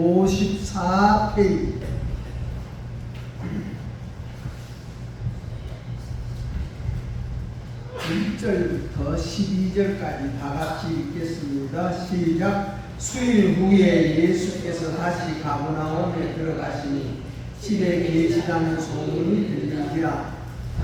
54페이지. 1절부터 12절까지 다 같이 읽겠습니다. 시작. 수일 후에 예수께서 다시 가버나움에 들어가시니 집에 계시다는 소문이 들리니라.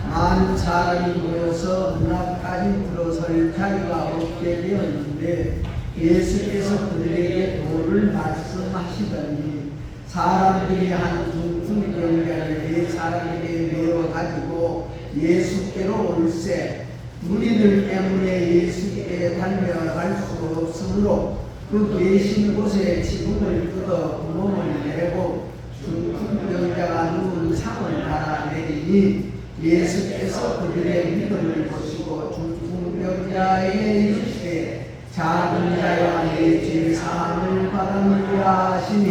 많은 사람이 모여서 문앞까지 들어설 자리가 없게 되었는데 예수께서 그들에게 도를 말씀하시더니 사람들이 한 중풍병자를 네 사람에게 메워가지고 예수께로 올세 무리들 때문에 예수께 달려갈 수 없으므로 그 계신 곳에 지붕을 뜯어 구멍을 내고 중풍병자가 누운 상을 달아내리니 예수께서 그들의 믿음을 보시고 중풍병자에게 이르시되 작은 자야 내 죄 사함을 받았느니라 하시니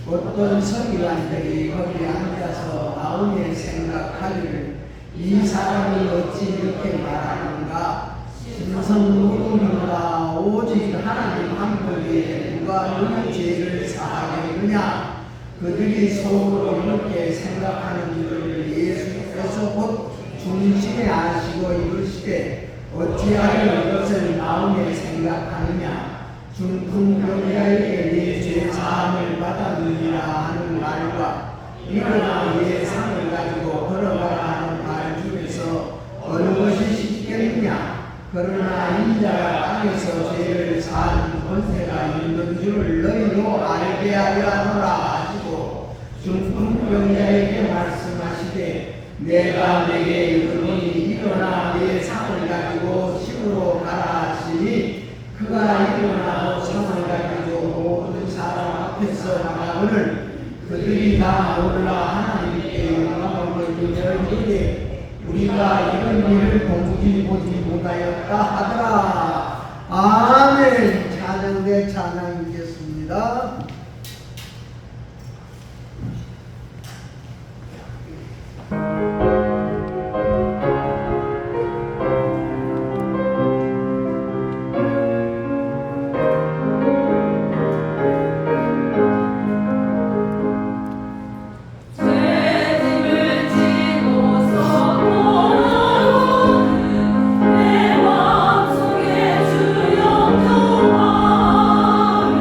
어떤 서기관들이 거기 앉아서 마음에 생각하기를 이 사람이 어찌 이렇게 말하는가 신성무금인가 오직 하나님 한 분이 누가 너희 죄를 사하겠느냐. 그들이 속으로 이렇게 생각하는 줄을 예수께서 곧 중심에 아시고 이르시되 어찌하여 이것을 마음에 생각하느냐. 중풍병자에게 네 죄 사함을 받았느니라 하는 말과 일어나 네 상을 가지고 걸어가라 하는 말 중에서 어느 것이 쉽겠느냐. 그러나 인자가 땅에서 죄를 사하는 권세가 있는 줄을 너희도 알게 하려 하노라 하시고 중풍병자에게 말씀하시되 내가 내게 이르노니 일어나 네 상을 가지고 집으로 가라 하시니 그가 일어나고 상을 가지고 모든 사람 앞에서 나가거늘 그들이 다 놀라 하나님께 영광을 돌리되 우리가 이런 일을 도무지 보지 못하였다 하더라. 아멘. 찬양대 찬양이겠습니다. 내 마음속에 주여 평안을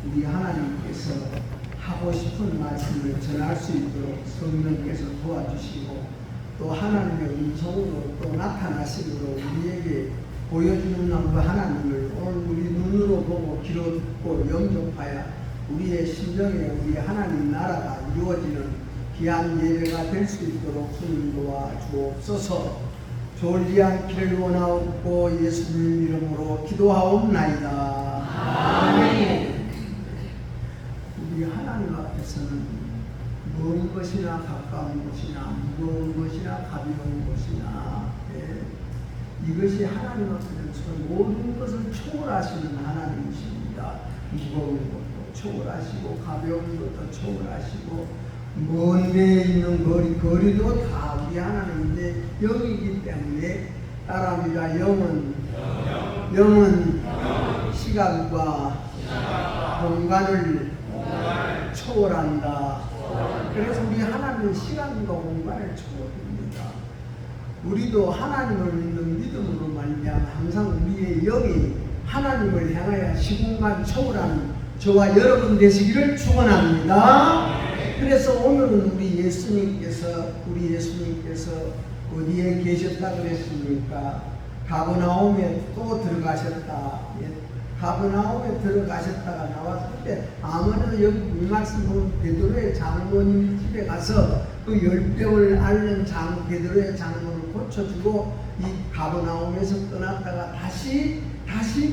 우리 하나님께서 하고 싶은 말씀을 전할 수 있도록 성령께서 도와주시고 또 하나님의 음성으로 또 나타나심으로 우리에게 보여주는 그 하나님을 오늘 우리 눈으로 보고 귀로 듣고 영접하여 우리의 심정에 우리 하나님 나라가 이루어지는 귀한 예배가 될 수 있도록 주님 도와주옵소서. 졸지 않기를 원하옵고 예수님 이름으로 기도하옵나이다. 아멘. 우리 하나님 앞에서는 먼 것이나 가까운 것이나 무거운 것이나 가벼운 것이나 이것이 하나님 앞에서 모든 것을 초월하시는 하나님이십니다. 무거운 것도 초월하시고 가벼운 것도 초월하시고 먼 데에 있는 거리도 다 우리 하나님의 영이기 때문에 따라합니다. 영은 시간과 공간을 초월한다. 그래서 우리 하나님은 시간과 공간을 초월합니다. 우리도 하나님을 믿는 믿음으로 말미암아 항상 우리의 영이 하나님을 향하여 시공간 초월하는 저와 여러분 되시기를 축원합니다. 그래서 오늘은 우리 예수님께서 어디에 계셨다 그랬습니까? 가버나움에 또 들어가셨다. 가버나움에 들어가셨다가 나왔을 때 아무래도 여기 이 말씀 보면 베드로의 장모님 집에 가서 그 열병을 앓는 베드로의 장모를 고쳐주고 이 가버나움에서 떠났다가 다시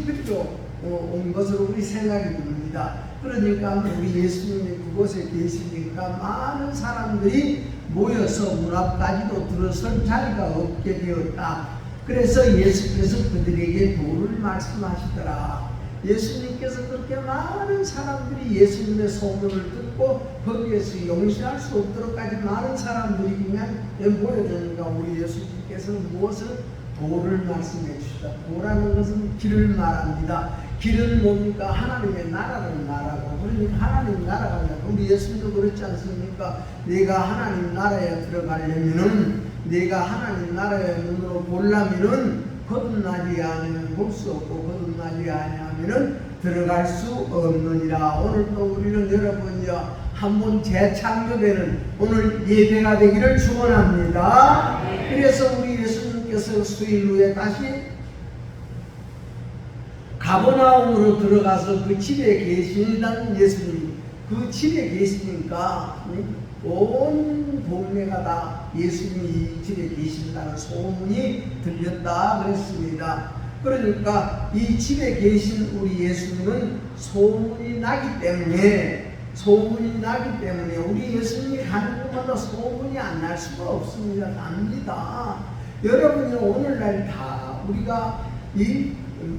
그리로 온 것으로 우리 생각이 듭니다. 그러니까 우리 예수님이 그곳에 계시니까 많은 사람들이 모여서 문 앞까지도 들어설 자리가 없게 되었다. 그래서 예수께서 그들에게 도를 말씀하시더라. 예수님께서 그렇게 많은 사람들이 예수님의 소문을 듣고 거기에서 용신할 수 없도록까지 많은 사람들이 그냥 모여드니까 우리 예수님께서는 무엇을? 도를 말씀해 주시다. 도라는 것은 길을 말합니다. 길은 뭡니까? 하나님의 나라를 말하고, 그러니까 하나님 나라가 우리 예수님도 그렇지 않습니까? 내가 하나님 나라에 들어가려면은, 내가 하나님 나라의 눈으로 보려면은 거듭나지 않으면 볼 수 없고 거듭나지 아니하면은 들어갈 수 없느니라. 오늘도 우리는 여러분이요 한번 재창조되는 오늘 예배가 되기를 축원합니다. 그래서 우리 예수님께서 수일 후에 다시 가버나움으로 들어가서 그 집에 계시다는 예수님, 그 집에 계시니까 온 동네가 다 예수님이 이 집에 계신다는 소문이 들렸다 그랬습니다. 그러니까 이 집에 계신 우리 예수님은 소문이 나기 때문에 우리 예수님이 가는 곳마다 소문이 안 날 수가 없습니다. 납니다. 여러분이 오늘날 다 우리가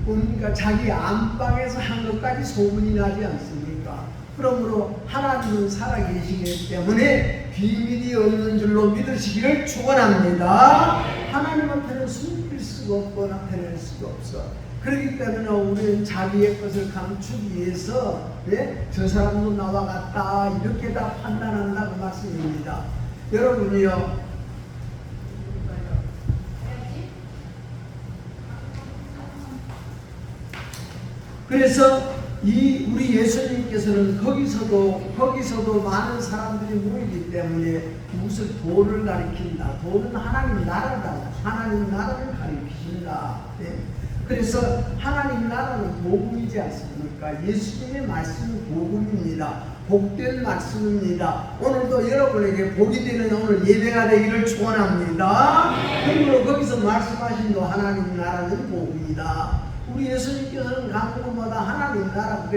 그러니까 자기 안방에서 한 것까지 소문이 나지 않습니까? 그러므로 하나님은 살아계시기 때문에 비밀이 없는 줄로 믿으시기를 축원합니다. 하나님한테는 숨길 수가 없고 나타낼 수가 없어. 그렇기 때문에 우리는 자기의 것을 감추기 위해서 저 사람도 나와 같다 이렇게 다 판단한다고 말씀입니다. 여러분이요 그래서 우리 예수님께서는 거기서도 많은 사람들이 모이기 때문에 무엇을 도를 가리킨다. 도는 하나님 나라다. 하나님 나라를 가리키신다. 그래서 하나님 나라는 복음이지 않습니까? 예수님의 말씀은 복음입니다. 복된 말씀입니다. 오늘도 여러분에게 복이 되는 오늘 예배가 되기를 축원합니다. 그러므로 거기서 말씀하신 거 하나님 나라는 복음이다. 우리 예수님께서는 간 곳마다 하나님 나라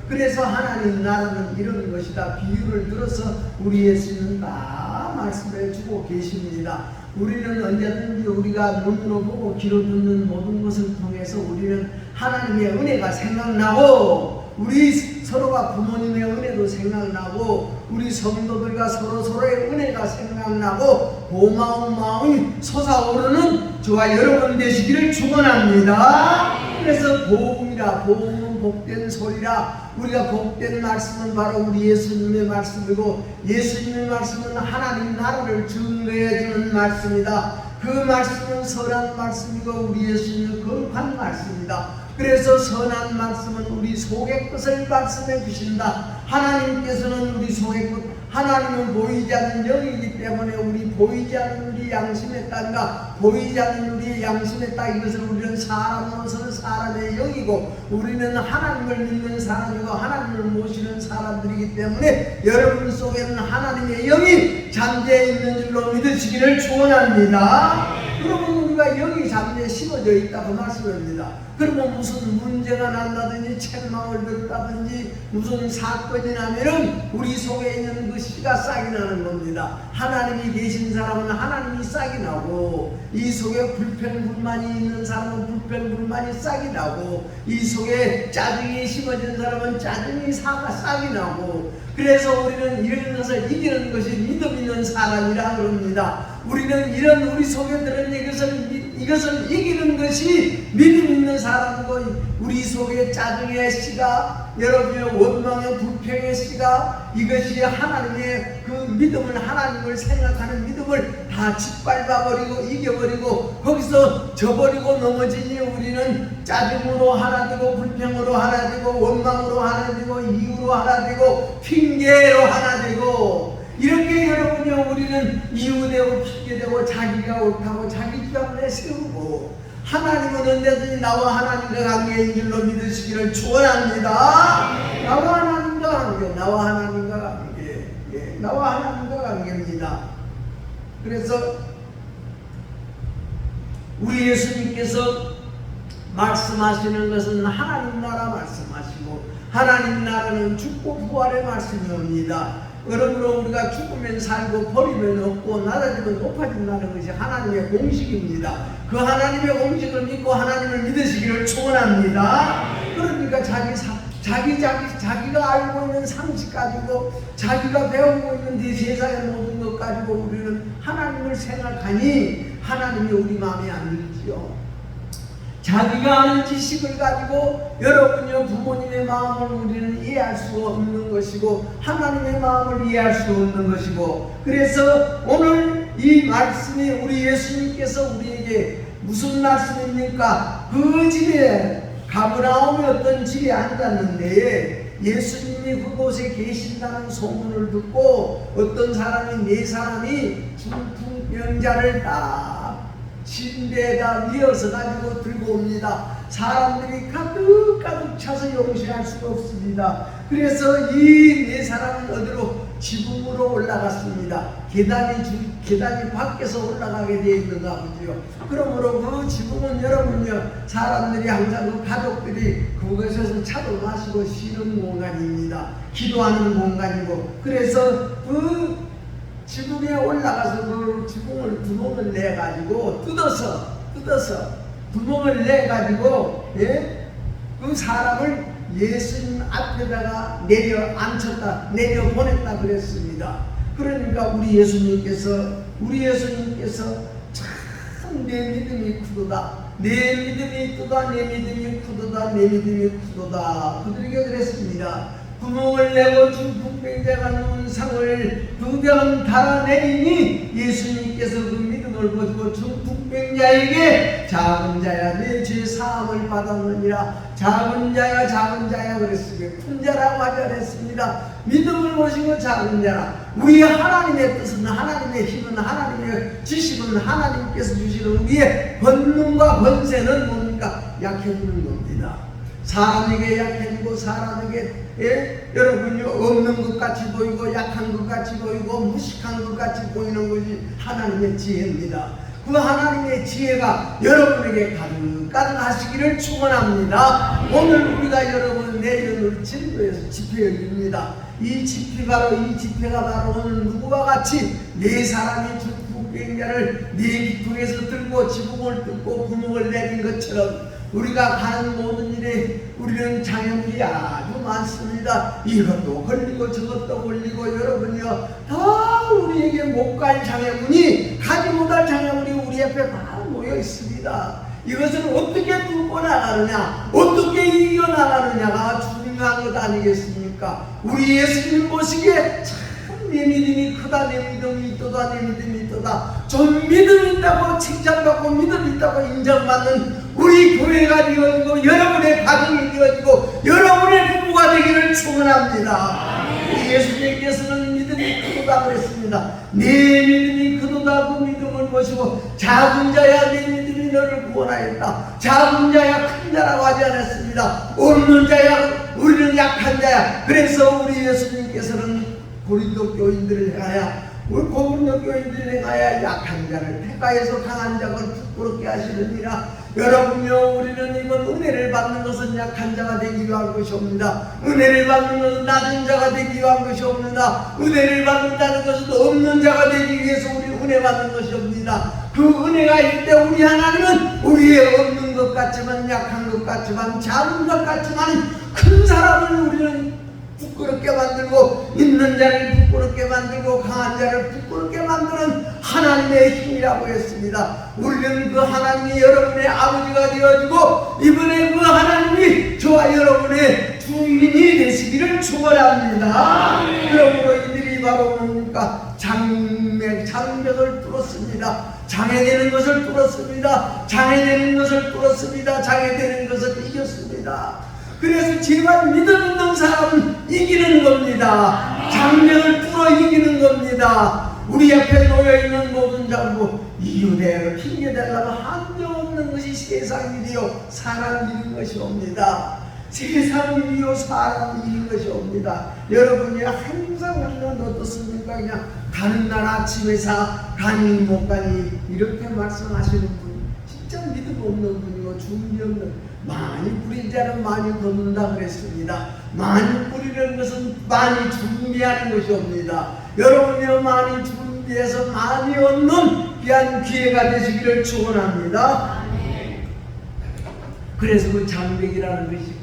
그래서 하나님 나라는 이런 것이다 비유를 들어서 우리 예수님은 다 말씀해 주고 계십니다. 우리는 언제든지 우리가 눈으로 보고 귀로 듣는 모든 것을 통해서 우리는 하나님의 은혜가 생각나고 우리 서로가 부모님의 은혜도 생각나고 우리 성도들과 서로의 은혜가 생각나고 고마운 마음이 솟아오르는 저와 여러분 되시기를 축원합니다. 그래서 복음은 복된 소리라. 우리가 복된 말씀은 바로 우리 예수님의 말씀이고 예수님의 말씀은 하나님 나라를 증거해 주는 말씀이다. 그 말씀은 선한 말씀이고 우리 예수님은 거룩한 말씀이다. 그래서 선한 말씀은 우리 속의 것을 말씀해 주신다. 하나님께서는 우리 속의 것, 하나님은 보이지 않는 영이기 때문에 우리 보이지 않는 우리 양심의 땅과 보이지 않는 우리의 양심의 땅, 이것을 우리는 사람으로서는 사람의 영이고 우리는 하나님을 믿는 사람이고 하나님을 모시는 사람들이기 때문에 여러분 속에는 하나님의 영이 잠재해 있는 줄로 믿으시기를 축원합니다. 그러면 우리가 영이 잠재해 심어져 있다 그 말씀입니다. 그러면 무슨 문제가 난다든지 책망을 듣다든지 무슨 사건이 나면은 우리 속에 있는 그 씨가 싹이 나는 겁니다. 하나님이 계신 사람은 하나님이 싹이 나고 이 속에 불평불만이 있는 사람은 불평불만이 싹이 나고 이 속에 짜증이 심어진 사람은 짜증이 싹이 나고 그래서 우리는 이런 것을 이기는 것이 믿음 있는 사람이라 그럽니다. 우리는 이런 우리 속에 들은 이것을 이기는 것이 믿음 있는 사람이고 우리 속에 짜증의 씨가 여러분의 원망의 불평의 씨가 이것이 하나님의 그 믿음을 하나님을 생각하는 믿음을 다 짓밟아버리고 이겨버리고 거기서 져버리고 넘어지니 우리는 짜증으로 하나 되고 불평으로 하나 되고 원망으로 하나 되고 이유로 하나 되고 핑계로 하나 되고 이렇게 여러분이 우리는 이유되고 핑계되고 자기가 옳다고 자기 주장을 내세우고 하나님은 언제든지 나와 하나님과 관계인 줄로 믿으시기를 축원합니다. 나와 하나님과 관계, 나와 하나님과 관계, 나와 하나님과 관계입니다. 그래서 우리 예수님께서 말씀하시는 것은 하나님 나라 말씀하시고 하나님 나라는 죽고 부활의 말씀이옵니다. 그러므로 우리가 죽으면 살고 버리면 없고 낮아지면 높아진다는 것이 하나님의 공식입니다. 그 하나님의 공식을 믿고 하나님을 믿으시기를 축원합니다. 그러니까 자기가 알고 있는 상식 가지고 자기가 배우고 있는 이 세상의 모든 것 가지고 우리는 하나님을 생각하니 하나님이 우리 마음에 안 들지요. 자기가 아는 지식을 가지고 여러분의 부모님의 마음을 우리는 이해할 수 없는 것이고 하나님의 마음을 이해할 수 없는 것이고 그래서 오늘 이 말씀이 우리 예수님께서 우리에게 무슨 말씀입니까? 그 집에 가버나움의 어떤 집에 앉았는데 예수님이 그곳에 계신다는 소문을 듣고 어떤 사람이 네 사람이 중풍병자를 딱 침대에다 이어서 가지고 들고 옵니다. 사람들이 가득 차서 용신할 수가 없습니다. 그래서 이 네 사람은 어디로 지붕으로 올라갔습니다. 계단이 밖에서 올라가게 되어 있는가 보죠. 그러므로 그 지붕은 여러분요 사람들이 항상 그 가족들이 그것에서 차도 마시고 쉬는 공간입니다. 기도하는 공간이고 그래서 그 지붕에 올라가서 그 지붕을 구멍을 내 가지고 뜯어서 구멍을 내 가지고 그 사람을 예수님 앞에다가 내려 보냈다 그랬습니다. 그러니까 우리 예수님께서 참 내 믿음이 크도다. 내 믿음이 크도다. 내 믿음이 크도다. 내 믿음이 크도다. 그들에게 그랬습니다. 구멍을 내고 중풍병자가 누운 상을 두 병 달아내리니 예수님께서 그 믿음을 보시고 중풍병자에게 작은 자야 내 죄 사함을 받았느니라. 작은 자야 그랬습니다. 큰 자라고 하지 않았습니다. 믿음을 보시고 작은 자라. 우리 하나님의 뜻은 하나님의 힘은 하나님의 지식은 하나님께서 주시는 우리의 권능과 권세는 뭡니까? 약해지는 겁니다. 사람에게 약해지고 사람에게 여러분이 없는 것 같이 보이고 약한 것 같이 보이고 무식한 것 같이 보이는 것이 하나님의 지혜입니다. 그 하나님의 지혜가 여러분에게 가득 하시기를 축원합니다. 오늘 우리가 여러분 내년을 진도에서 집회 열립니다. 이 집회가 바로 오늘 누구와 같이 네 사람이 중풍병자를 네 기둥에서 들고 지붕을 뜯고 구멍을 내린 것처럼 우리가 가는 모든 일에 우리는 장애물이 아주 많습니다. 이것도 걸리고 저것도 걸리고 여러분이요 다 우리에게 못 갈 장애물이 가지 못할 장애물이 우리 앞에 다 모여 있습니다. 이것을 어떻게 뚫고 나가느냐 어떻게 이겨나가느냐가 중요한 것 아니겠습니까? 우리 예수님 보시기에 참 내 믿음이 크다, 내 믿음이 있도다, 내 믿음이 있도다. 좀 믿음이 있다고 칭찬받고 믿음이 있다고 인정받는 우리 교회가 되어지고 여러분의 가정이 되어지고 여러분의 부부가 되기를 축원합니다. 예수님께서는 믿음이 크도다 그랬습니다. 내 믿음이 크도다. 그 믿음을 보시고 작은 자야 내 믿음이 너를 구원하였다. 작은 자야 큰 자라고 하지 않았습니다. 없는 자야 우리는 약한 자야. 그래서 우리 예수님께서는 고린도 교인들을 향하여 우리 고린도 교인들을 향하여 약한 자를 택하여서 강한 자를 부끄럽게 하시느니라. 여러분요, 우리는 이건 은혜를 받는 것은 약한 자가 되기 위한 것이 옵니다. 은혜를 받는 것은 낮은 자가 되기 위한 것이 옵니다. 은혜를 받는다는 것은 없는 자가 되기 위해서 우리 은혜 받는 것이 옵니다. 그 은혜가 있을 때 우리 하나님은 우리의 없는 것 같지만 약한 것 같지만 작은 것 같지만 큰 사람을 우리는 부끄럽게 만들고 있는 자를 부끄럽게 만들고 강한 자를 부끄럽게 만드는 하나님의 힘이라고 했습니다. 우리는 그 하나님이 여러분의 아버지가 되어지고 이번에 그 하나님이 저와 여러분의 주인이 되시기를 축원합니다. 그러므로 이들이 바로 뭡니까? 장벽을 뚫었습니다. 장애되는 것을 뚫었습니다. 장애되는 것을 뚫었습니다. 장애되는 것을 이겼습니다. 그래서 제발 믿음 있는 사람은 이기는 겁니다. 장벽을 뚫어 이기는 겁니다. 우리 옆에 놓여있는 모든 장부 이유대로 핑계대려고 한정없는 것이 세상 일이요 사람 일인 것이 옵니다. 세상 일이요 사람 일인 것이 옵니다. 여러분이 항상 하면 어떻습니까? 그냥 가는 날 아침에 가니 못 가니 이렇게 말씀하시는 분 진짜 믿음 없는 분이고 준비 없는 많이 뿌린 자는 많이 거둔다 그랬습니다. 많이 뿌리는 것은 많이 준비하는 것이 옵니다. 여러분이 많이 준비해서 많이 얻는 귀한 기회가 되시기를 축원합니다. 그래서 그 장벽이라는 것이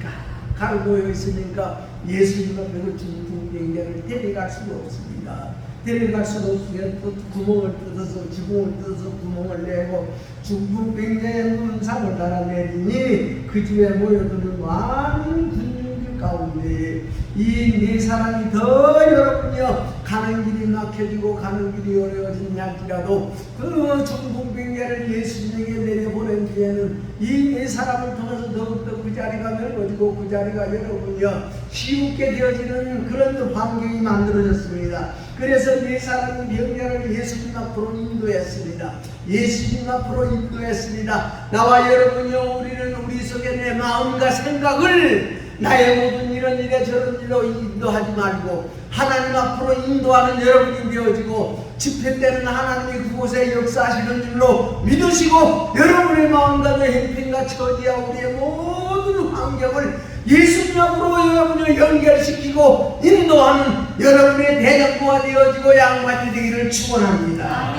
가르고 있으니까 예수님 앞에서 중풍병자를 데려갈 수가 없습니다. 데려갈 수가 없으면 또 구멍을 뜯어서 지붕을 뜯어서 구멍을 내고 중풍병자의 문상을 달아내리니 그 집에 모여드는 많은 군중들 가운데 이 네 사람이 더 여러분이요 가는 길이 막혀지고 가는 길이 어려워진 약이라도 그 중풍병자를 예수님에게 내려보낸 뒤에는 이 네 사람을 통해서 더욱더 그 자리가 넓어지고 그 자리가 여러분이요 쉬우게 되어지는 그런 환경이 만들어졌습니다. 그래서 네 사람은 병자를 예수님 앞으로 인도했습니다. 예수님 앞으로 인도했습니다. 나와 여러분이요 우리는 우리 속에 내 마음과 생각을 나의 모든 이런 일에 저런 일로 인도하지 말고 하나님 앞으로 인도하는 여러분이 되어지고 집회 때는 하나님이 그곳에 역사하시는 줄로 믿으시고 여러분의 마음과 내 형편과 처지와 우리의 모든 환경을 예수님 앞으로 여러분을 연결시키고 인도하는 여러분의 대장부가 되어지고 양반이 되기를 축원합니다.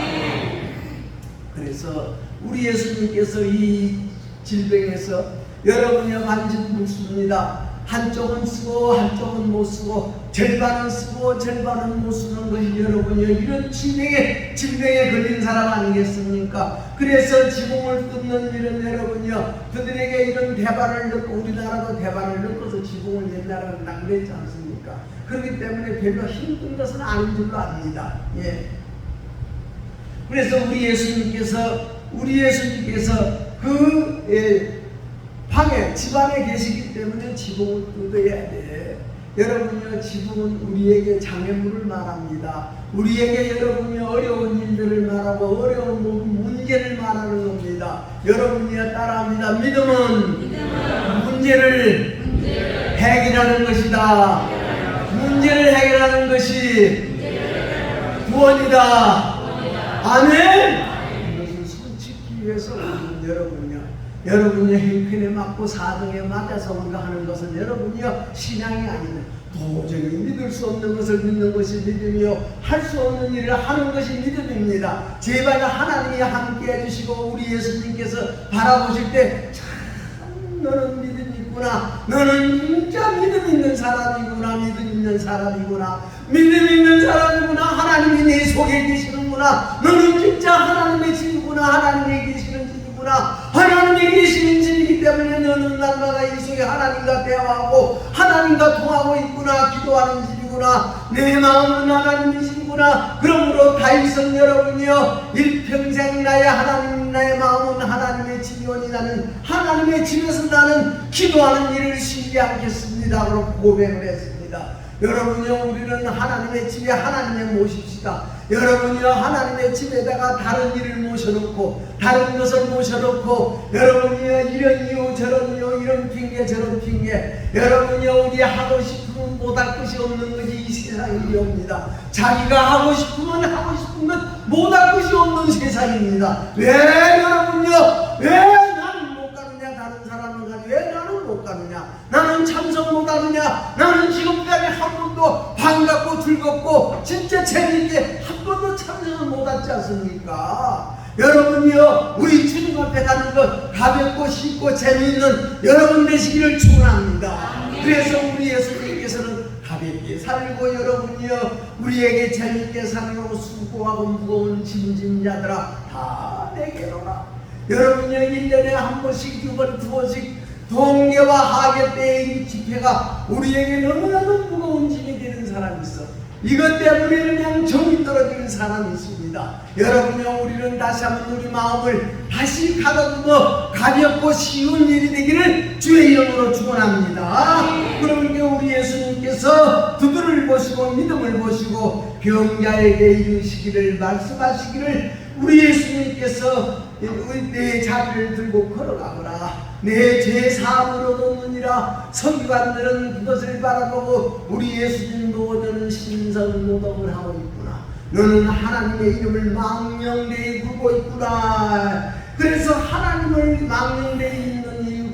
그래서 우리 예수님께서 이 질병에서 여러분이 관심 묻습니다. 한쪽은 쓰고 한쪽은 못 쓰고 절반은 쓰고 절반은 못 쓰는 것이 여러분이 이런 질병에 걸린 사람 아니겠습니까? 그래서 지붕을 뜯는 일은 여러분이요 그들에게 이런 대바를 넣고 우리나라도 대바를 넣고서 지붕을 옛날에는 낭비했지 않습니까? 그렇기 때문에 별로 힘든 것은 아닌 줄로 압니다. 예. 그래서 우리 예수님께서 방에 집안에 계시기 때문에 지붕을 뜯어야 돼. 여러분요 지붕은 우리에게 장애물을 말합니다. 우리에게 여러분이 어려운 일들을 말하고 어려운 문제를 말하는 겁니다. 여러분이요 따라합니다. 믿음은 문제를 해결하는 것이다. 문제를 해결하는 것이 구원이다. 아멘. 이것을 손짓기 위해서 우리는 여러분의 형편에 맞고 사정에 맞아서 우리가 하는 것은 여러분이요 신앙이 아니면 도저히 믿을 수 없는 것을 믿는 것이 믿음이요 할 수 없는 일을 하는 것이 믿음입니다. 제발 하나님이 함께 해주시고 우리 예수님께서 바라보실 때 참 너는 믿음이 있구나, 너는 진짜 믿음 있는 사람이구나, 믿음 있는 사람이구나, 믿음 있는 사람이구나, 하나님이 내 속에 계시는구나, 너는 진짜 하나님의 집이구나, 하나님이 계시는 집이구나, 하나님이 계시는 집이기 때문에 너는 날마다 이 속에 하나님과 대화하고 하나님과 통하고 있구나, 기도하는 집이구나, 있구나. 내 마음은 하나님이시구나. 그러므로 다윗은 여러분이여 일평생 나의 마음은 하나님의 집이오니 나는 하나님의 집에서 나는 기도하는 일을 쉬지 않겠습니다. 그렇게 고백을 했습니다. 여러분이여 우리는 하나님의 집에 하나님의 모십시다. 여러분이여 하나님의 집에다가 다른 일을 모셔놓고 다른 것을 모셔놓고 여러분이여 이런 이유 저런 이유 이런 핑계 저런 핑계 여러분이여 우리 하고 싶으면 못할 것이 없는 것이 이 세상이옵니다. 자기가 하고 싶으면 하고 싶은 것 못할 것이 없는 세상입니다. 왜 여러분이여 왜 나는 못 가느냐 다른 사람은 가지 왜 나는 못 가느냐 나는 참석 못 하느냐 나는 지금까지 한 번도 반갑고 즐겁고 진짜 재미있게 한 번도 참석을 못하지 않습니까? 여러분이요 우리 주님 앞에 가는 것 가볍고 쉽고 재미있는 여러분 되시기를 축원합니다. 그래서 우리 예수님께서는 가볍게 살고 여러분이요 우리에게 재미있게 살고 수고하고 무거운 짐진 자들아 다 내게로 라. 여러분이요 1년에 한 번씩 2번 2번씩 동계와 하계 때의 이 집회가 우리에게 너무나도 무거운 짐이 되는 사람이 있어. 이것 때문에 그냥 정이 떨어지는 사람이 있습니다. 여러분요 우리는 다시 한번 우리 마음을 다시 가다듬어 가볍고 쉬운 일이 되기를 주의 이름으로 축원합니다. 그러니까 우리 예수님께서 두드를 보시고 믿음을 보시고 병자에게 이르시기를 말씀하시기를 우리 예수님께서 내 자리를 들고 걸어가거라. 내 죄 사함을 얻었느니라. 서기관들은 그것을 바라보고 우리 예수님도 너는 신성모독을 하고 있구나. 너는 하나님의 이름을 망령되이 부르고 있구나. 그래서 하나님을 망령되이 있는 이유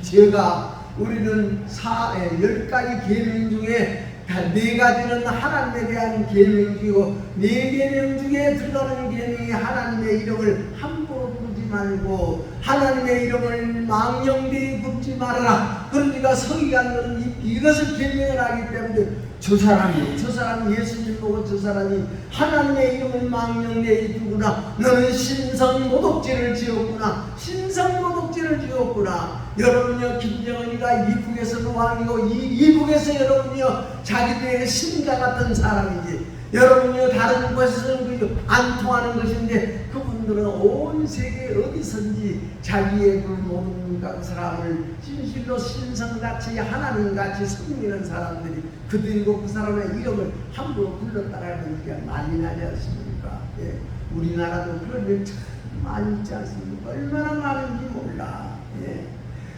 제가 우리는 10가지 계명 중에 4가지는 하나님에 대한 계명이고 4계명 중에 들어가는 계명이 하나님의 이름을 함부로 부르지 말고 하나님의 이름을 망령되이 부르지 말아라. 그러니까 서기관들은 이것을 계명을 하기 때문에 저 사람이 예수님 보고 저 사람이 하나님의 이름을 망령되이 두구나. 너는 신성모독죄를 지었구나. 신성모독죄를 지었구나. 여러분요 김정은이가 이북에서는 왕이고 이북에서 여러분요 자기들에게 신과 같은 사람이지 여러분요 다른 곳에서는 안 통하는 것인데 그분들은 온 세계 어디선지 자기의 그 모든 사람을 진실로 신성같이 하나님같이 섬기는 사람들이 그들이고 그 사람의 이름을 함부로 불렀다라는 게 많이 나지 않습니까? 예. 우리나라도 그런 일 참 많이 있지 않습니까? 얼마나 많은지 몰라. 예.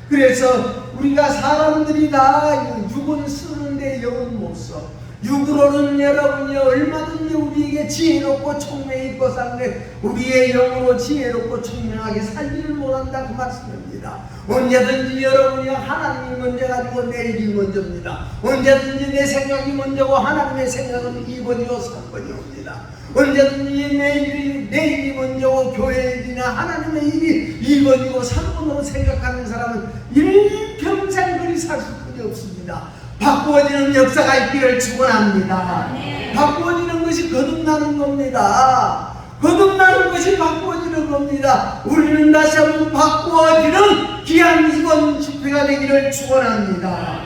그래서 우리가 사람들이 다 육은 쓰는데 영은 못 써. 육으로는 여러분이 얼마든지 우리에게 지혜롭고 총명있고 살되 우리의 영으로 지혜롭고 총명하게 살지를 못한다 그 말씀입니다. 언제든지 여러분이 하나님이 먼저 가지고 내 일이 먼저입니다. 언제든지 내 생각이 먼저고 하나님의 생각은 2번이고 3번이옵니다. 언제든지 내 일이 먼저고 교회 일이나 하나님의 일이 2번이고 3번으로 생각하는 사람은 일평생 그리 살 수뿐이 없습니다. 바꾸어지는 역사가 있기를 축원합니다. 바꾸어지는 것이 거듭나는 겁니다. 거듭나는 것이 바꾸어지는 겁니다. 우리는 다시 한번 바꾸어지는 귀한 이번 집회가 되기를 축원합니다.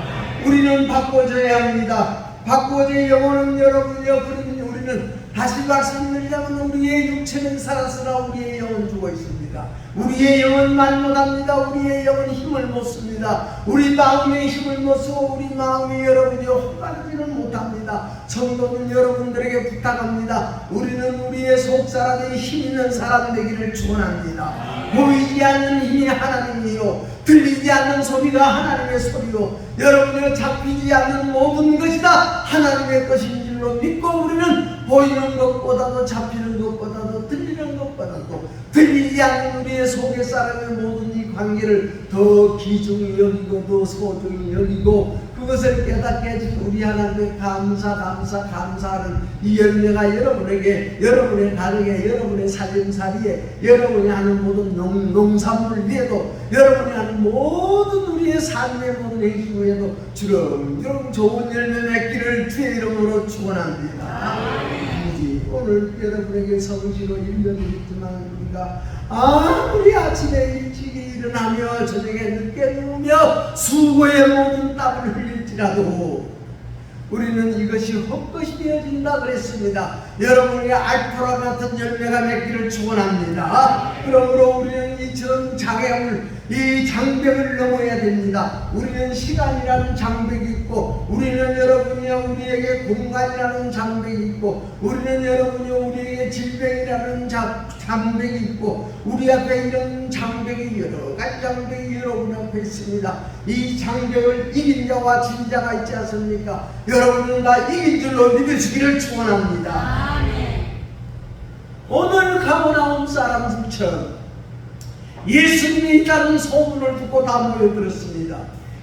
우리는 바꾸어져야 합니다. 바꾸어져야 영혼은 여러분이요. 그러면 우리는 다시 말씀드리자면 우리의 육체는 살았으나 우리의 영은 죽어 있습니다. 우리의 영은 말 못합니다. 우리의 영은 힘을 못 씁니다. 우리 마음의 힘을 못 쓰고 우리 마음이 여러분이 혼란지는 못합니다. 성도는 여러분들에게 부탁합니다. 우리는 우리의 속사람이 힘 있는 사람 되기를 축원합니다. 보이지 않는 힘이 하나님이요 들리지 않는 소리가 하나님의 소리요 여러분의 잡히지 않는 모든 것이다 하나님의 것인 줄로 믿고 우리는 보이는 것보다도 잡히는 것보다도 들리는 것보다도 들리지 않는 우리의 속의 사람의 모든 이 관계를 더 귀중히 여기고 더 소중히 여기고 그것을 깨닫게 해준 우리 하나님께 감사하는 이 열매가 여러분에게 여러분의 가정에 여러분의 살림살이에 여러분이 하는 모든 농산물 위에도 여러분이 하는 모든 우리의 삶의 모든 행실 위에도 주렁주렁 좋은 열매 맺기를 주의 이름으로 축원합니다. 오늘 여러분에게 성시로 1년이 있지만 우리가 아무리 아침에 일찍 일어나며 저녁에 늦게 누우며 수고의 모든 땀을 흘릴지라도 우리는 이것이 헛것이 되어진다 그랬습니다. 여러분의 알토라 같은 열매가 맺기를 축원합니다. 그러므로 우리는 이 전 장애물, 이 장벽을 넘어야 됩니다. 우리는 시간이라는 장벽이 있고, 우리는 여러분이요 우리에게 공간이라는 장벽이 있고, 우리는 여러분이요 우리에게 질병이라는 장벽이 있고, 우리 앞에 이런 장벽이 여러 가지 장벽이 여러분 앞에 있습니다. 이 장벽을 이긴 자와 진 자가 있지 않습니까? 여러분은 다 이긴 줄로 믿으시기를 축원합니다. 오늘 가버나움 사람들처럼 예수님이 있다는 소문을 듣고 다 모여들었습니다.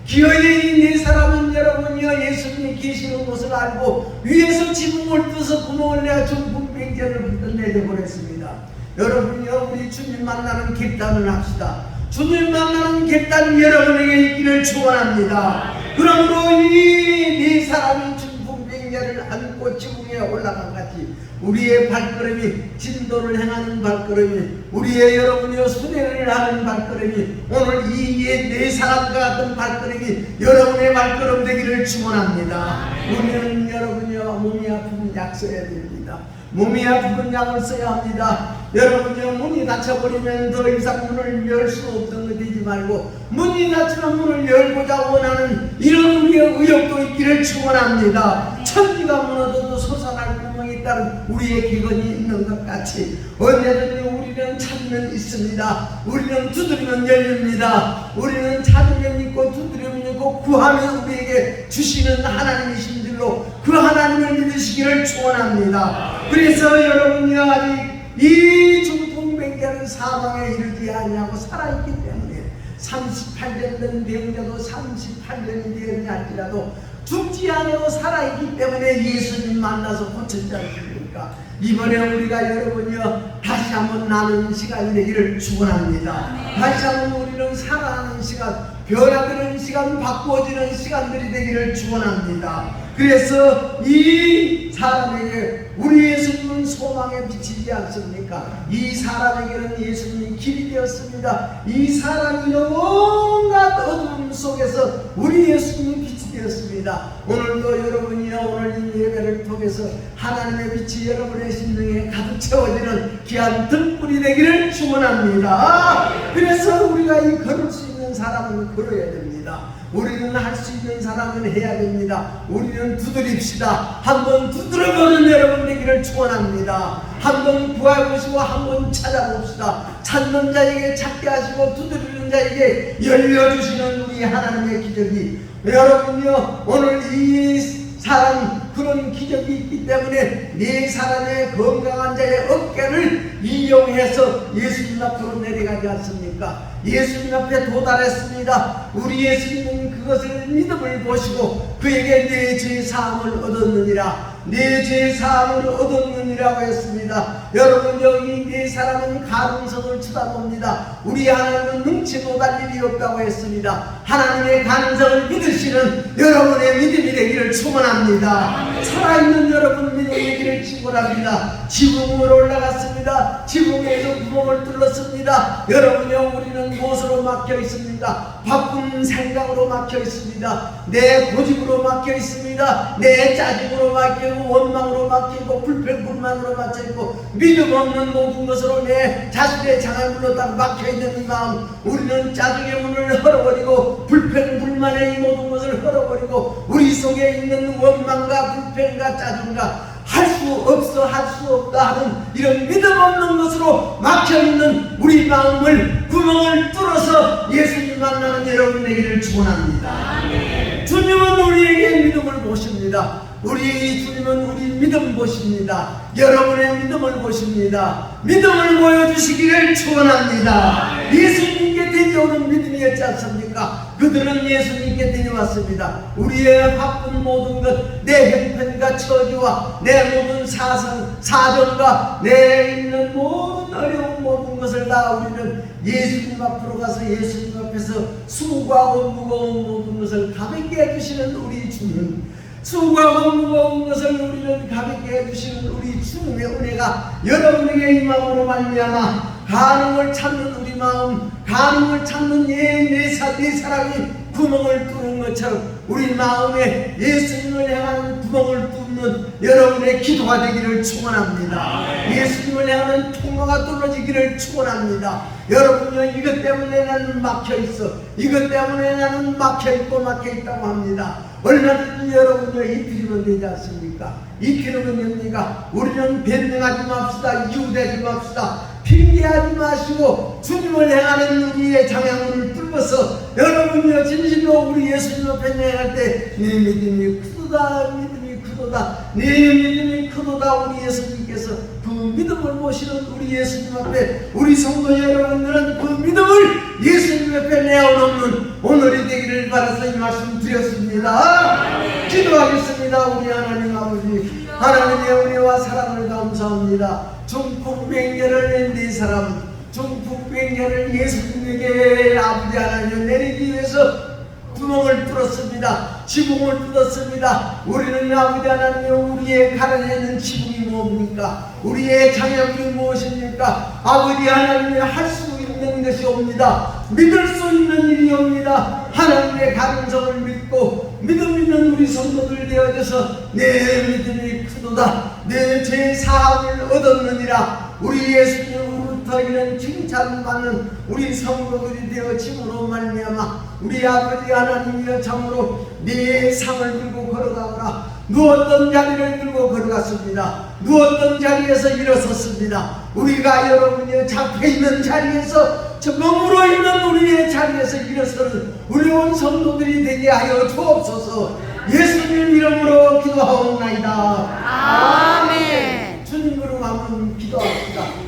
기어이 이 네 사람은 여러분이요 예수님이 계시는 곳을 알고 위에서 지붕을 뜯어서 구멍을 내어 중풍병자를 내려보냈습니다. 여러분이요 우리 주님 만나는 결단을 합시다. 주님 만나는 결단 여러분에게 있기를 축원합니다. 그러므로 이 네 사람이 중풍병자를 안고 지붕에 올라간 같이 우리의 발걸음이 진도를 행하는 발걸음이, 우리의 여러분이요 순회를 하는 발걸음이, 오늘 이 네 사람과 같은 발걸음이 여러분의 발걸음 되기를 축원합니다. 우리는 여러분이요 몸이 아프면 약 써야 됩니다. 몸이 아프면 약을 써야 합니다. 여러분이요 문이 닫혀버리면 더 이상 문을 열 수 없던 거 되지 말고, 문이 닫히면 문을 열고자 원하는 이런 우리의 의욕도 있기를 축원합니다. 천지가 무너져도 솟아날 구멍이 있다는 우리의 기근이 있는 것 같이 언제든지 우리는 찾으면 있습니다. 우리는 두드리면 열립니다. 우리는 찾으면 있고 두드리면 있고 구하면 우리에게 주시는 하나님이신 줄로 그 하나님을 믿으시기를 축원합니다. 그래서 여러분이 아직 이 중풍병자는 사망에 이르지 아니하고 살아있기 때문에 38년 된 병자도 38년이 되었냐 할지라도 죽지 않고 살아있기 때문에 예수님 만나서 고쳤지 않습니까? 이번에 우리가 여러분이요 다시 한번 나누는 시간이 되기를 축원합니다. 다시 한번 우리는 살아가는 시간, 변화되는 시간, 바꾸어지는 시간들이 되기를 축원합니다. 그래서 이 사람에게 우리 예수님은 소망의 빛이지 않습니까? 이 사람에게는 예수님이 길이 되었습니다. 이 사람이 온갖 어둠 속에서 우리 예수님이 빛이 되었습니다. 오늘도 여러분이요 오늘 이 예배를 통해서 하나님의 빛이 여러분의 심령에 가득 채워지는 귀한 등불이 되기를 축원합니다. 그래서 우리가 이 걸을 수 있는 사람은 걸어야 됩니다. 우리는 할 수 있는 사람은 해야 됩니다. 우리는 두드립시다. 한번 두드려보는 여러분 되기를 축원합니다. 한번 구해보시고 한번 찾아봅시다. 찾는 자에게 찾게 하시고 두드리는 자에게 열려주시는 우리 하나님의 기적이, 여러분요 오늘 이 사람 그런 기적이 있기 때문에 네 사람의 건강한 자의 어깨를 이용해서 예수님 앞으로 내려가지 않습니까? 예수님 앞에 도달했습니다. 우리 예수님은 그것을 믿음을 보시고 그에게 내 죄 사함을 얻었느니라, 내 죄 사함을 얻었느니라고 했습니다. 여러분 여기 네 사람은 가능성을 쳐다봅니다. 우리 하나님은 능치 못할 일이 없다고 했습니다. 하나님의 가능성을 믿으시는 여러분의 믿음이 되기를 축원합니다. 살아있는 여러분 믿음이 되기를 축원합니다. 지붕으로 올라갔습니다. 지붕에서 구멍을 뚫었습니다. 여러분요 우리는 무엇으로 막혀 있습니까? 바쁜 생각으로 막혀 있습니다. 내 고집으로 막혀 있습니다. 내 짜증으로 막히고 원망으로 막히고 불평불만으로 막혀 있고 믿음 없는 모든 것으로 내 자신의 장애물로 딱 막혀 있는 이 마음, 우리는 짜증의 문을 헐어버리고 불평불만의 이 모든 것을 헐어버리고 우리 속에 있는 원망과 불평과 짜증과 할 수 없어 할 수 없다 하는 이런 믿음 없는 것으로 막혀있는 우리 마음을 구멍을 뚫어서 예수님 만나는 여러분 되기를 축원합니다. 주님은 우리에게 믿음을 보십니다. 우리 주님은 우리 믿음 보십니다. 여러분의 믿음을 보십니다. 믿음을 보여주시기를 축원합니다. 예수님께 데려오는 믿음이었지 않습니까? 그들은 예수님께 데려왔습니다. 우리의 바쁜 모든 것, 내 형편과 처지와 내 모든 사정과 내 있는 모든 어려운 모든 것을 다 우리는 예수님 앞으로 가서 예수님 앞에서 수고하고 무거운 모든 것을 가볍게 해주시는 우리 주님, 수고하고 무거운 것을 우리는 가볍게 해주시는 우리 주님의 은혜가 여러분에게 임함으로 말미암아 가능을 찾는 우리 마음, 가능을 찾는 네 사람이 구멍을 뚫은 것처럼 우리 마음에 예수님을 향한 여러분의 기도가 되기를 축원합니다. 예수님을 향하는 통로가 뚫어지기를 축원합니다. 여러분요, 이것 때문에 나는 막혀있어, 이것 때문에 나는 막혀있고 막혀있다고 합니다. 얼마든지 여러분요, 이틀이면 되지 않습니까? 이틀이면 됩니까? 우리는 변명하지 맙시다, 이유되지 맙시다, 핑계하지 마시고 주님을 향하는 우리의 장애물을 뚫어서 여러분요, 진실로 우리 예수님 앞에 행할 때 네 믿음이 크도다, 믿음이 크도다, 네 믿음이 크도다. 우리 예수님께서 그 믿음을 모시는 우리 예수님 앞에 우리 성도 여러분들은 그 믿음을 예수님 앞에 내어놓는 오늘이 되기를 바라서 이 말씀 드렸습니다. 기도하겠습니다. 우리 하나님 아버지, 하나님의 은혜와 사랑을 감사합니다. 중풍병자를 낸 네 사람은 중풍병자를 예수님에게 아버지 하나님 내리기 위해서 구멍을 뚫었습니다. 지붕을 뚫었습니다. 우리는 아버지 하나님, 우리의 가라앉는 지붕이 뭡니까? 우리의 장애물이 무엇입니까? 아버지 하나님이 할 수 있는 것이 옵니다. 믿을 수 있는 일이 옵니다. 하나님의 가능성을 믿고 믿음 있는 우리 성도들 되어져서 내 믿음이 크도다, 내 죄 사함을 얻었느니라. 우리 예수님으로부터 이런 칭찬받는 우리 성도들이 되어짐으로 말미암아 우리 아버지 하나님이여 참으로 네 상을 들고 걸어가거라. 누웠던 자리를 들고 걸어갔습니다. 누웠던 자리에서 일어섰습니다. 우리가 여러분이 잡혀있는 자리에서 저 머물러 있는 우리의 자리에서 일어서는 우리 온 성도들이 되게 하여 주옵소서. 예수님 이름으로 기도하옵나이다. 아멘. 주님으로 한번 기도합시다.